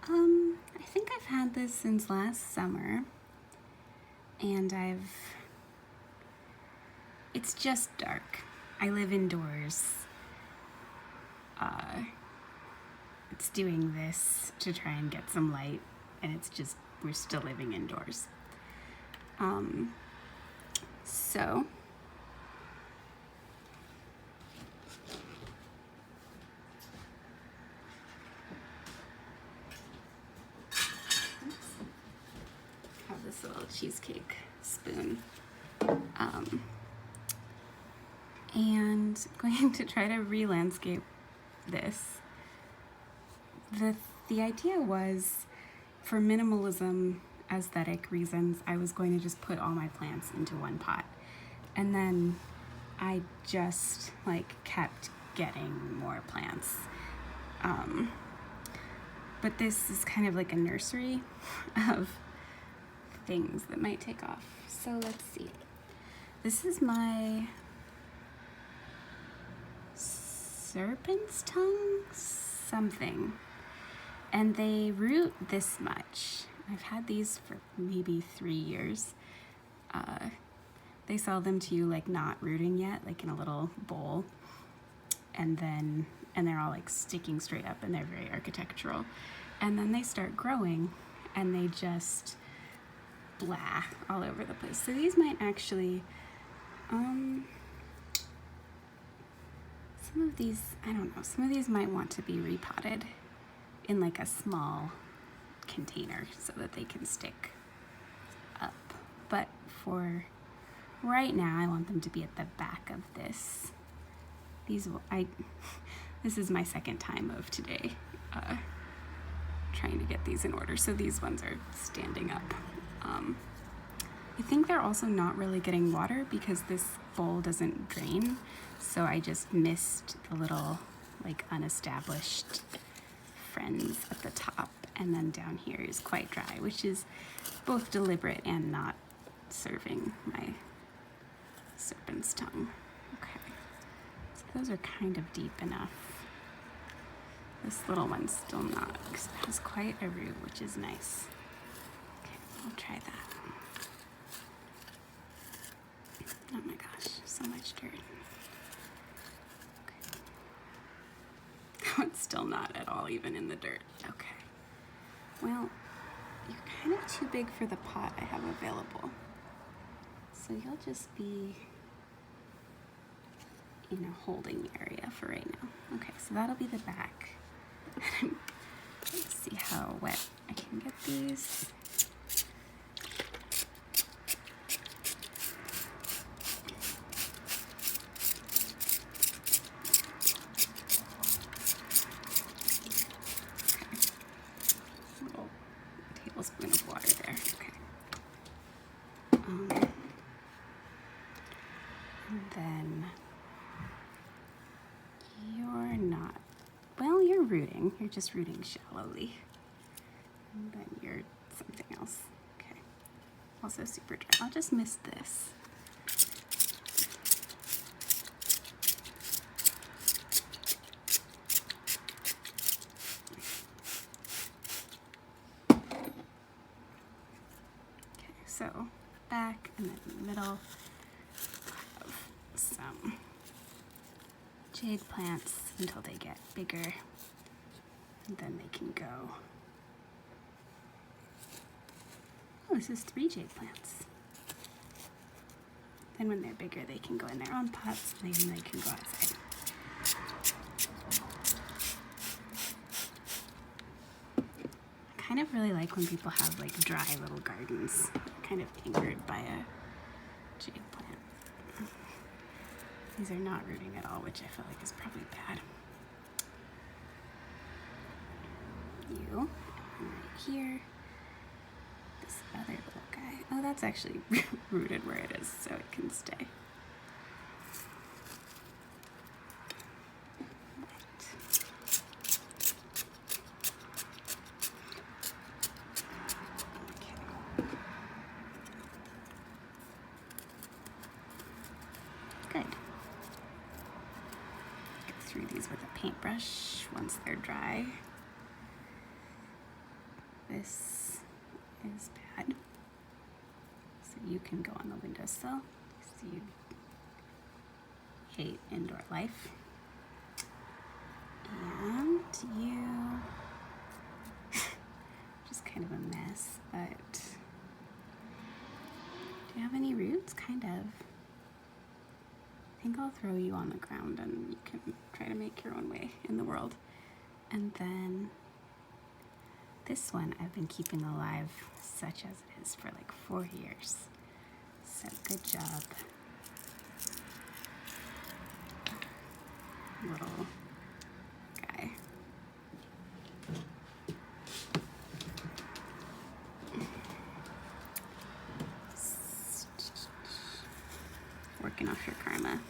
I think I've had this since last summer, and it's just dark. I live indoors. It's doing this to try and get some light, and we're still living indoors. So have this little cheesecake spoon. And I'm going to try to re-landscape this. The idea was, for minimalism aesthetic reasons, I was going to just put all my plants into one pot. And then I just kept getting more plants. But this is kind of like a nursery of things that might take off. So let's see. This is my serpent's tongue something, and they root this much. I've had these for maybe 3 years. They sell them to you not rooting yet, in a little bowl, and they're all sticking straight up, and they're very architectural. And then they start growing, and they just blah all over the place. So these might actually, some of these, I don't know, some of these might want to be repotted in a small container so that they can stick up. But for right now, I want them to be at the back of this. This is my second time of today trying to get these in order. So these ones are standing up. I think they're also not really getting water because this bowl doesn't drain. So I just missed the little unestablished friends at the top, and then down here is quite dry, which is both deliberate and not serving my serpent's tongue. Okay, so those are kind of deep enough. This little one's still not, because it has quite a root, which is nice. Okay, I'll try that. Oh my gosh, so much dirt. Okay. Oh, it's still not at all even in the dirt. Okay. Well, you're kind of too big for the pot I have available. So you'll just be in a holding area for right now. Okay, so that'll be the back. Let's see how wet I can get these. Tablespoon of water there. Okay. And then you're not, well, you're rooting. You're just rooting shallowly. And then you're something else. Okay. Also super dry. I'll just miss this. So back and then in the middle of some jade plants until they get bigger, and then they can go. Oh, this is 3 jade plants. Then when they're bigger, they can go in their own pots, and then they can go outside. I kind of really like when people have dry little gardens, kind of anchored by a jade plant. These are not rooting at all, which I feel like is probably bad. You, and right here, this other little guy. Oh, that's actually rooted where it is, so it can stay. Good. Go through these with a paintbrush once they're dry. this is bad. So you can go on the windowsill. So you hate indoor life. And you, just kind of a mess, but do you have any roots? Kind of. I think I'll throw you on the ground and you can try to make your own way in the world. And then this one I've been keeping alive, such as it is, for like 4 years. So good job. Little guy. Working off your karma.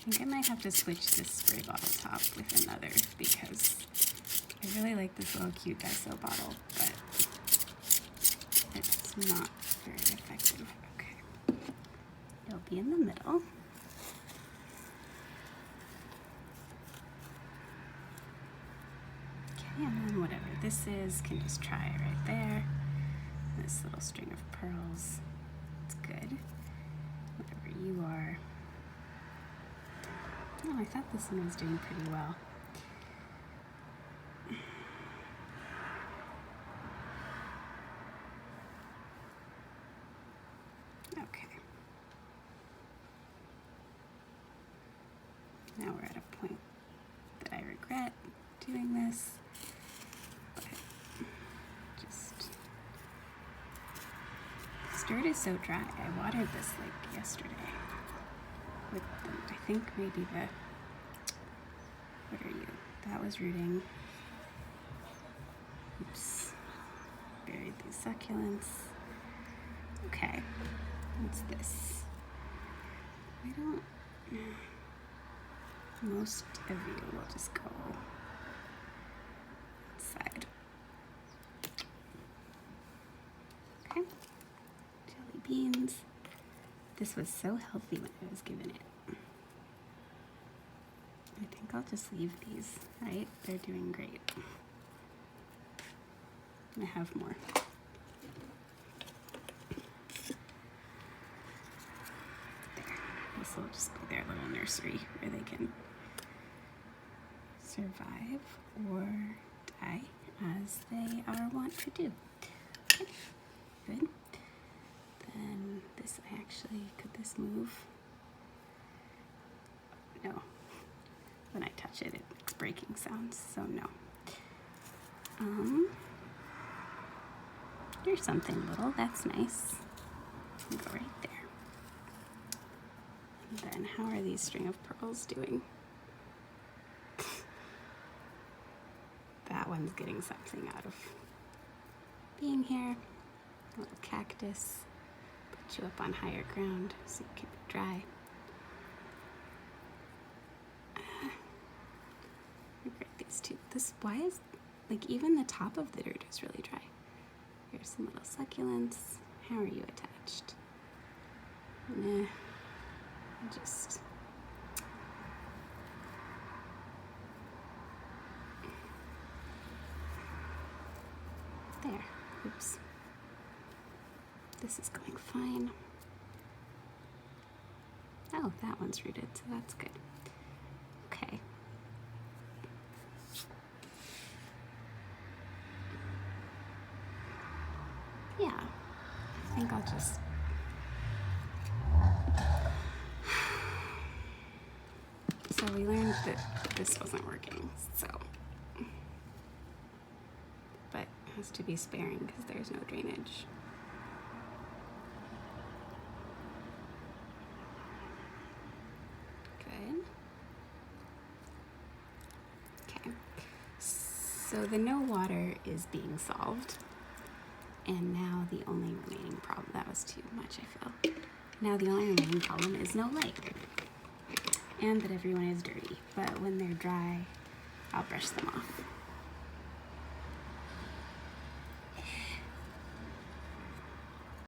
I think I might have to switch this spray bottle top with another because I really like this little cute Daiso bottle, but it's not very effective. Okay, it'll be in the middle. Okay, and then whatever this is can just try it right there. This little string of pearls, it's good. Whatever you are. Oh, I thought this one was doing pretty well. Okay. Now we're at a point that I regret doing this, but just, this dirt is so dry. I watered this like yesterday. With the, I think maybe the, what are you? That was rooting. Oops. Buried these succulents. Okay. What's this? I don't, most of you will just go outside. Okay. Jelly beans. This was so healthy when I was given it. I think I'll just leave these, right? They're doing great. I have more. There. This will just be their little nursery where they can survive or die as they are wont to do. Okay. Good. Then this, I actually, could this move? No. When I touch it, it makes breaking sounds, so no. Here's something little, that's nice. Go right there. And then how are these string of pearls doing? That one's getting something out of being here. A little cactus. Put you up on higher ground so you can be dry. Regret these two. This, why is, like, even the top of the dirt is really dry. Here's some little succulents. How are you attached? Nah, just. There, oops. This is going fine. Oh, that one's rooted, so that's good. Okay. Yeah, I think I'll just. So we learned that this wasn't working, so. But it has to be sparing because there's no drainage. So the no water is being solved, and now the only remaining problem, that was too much I feel. Now the only remaining problem is no light, and that everyone is dirty, but when they're dry, I'll brush them off.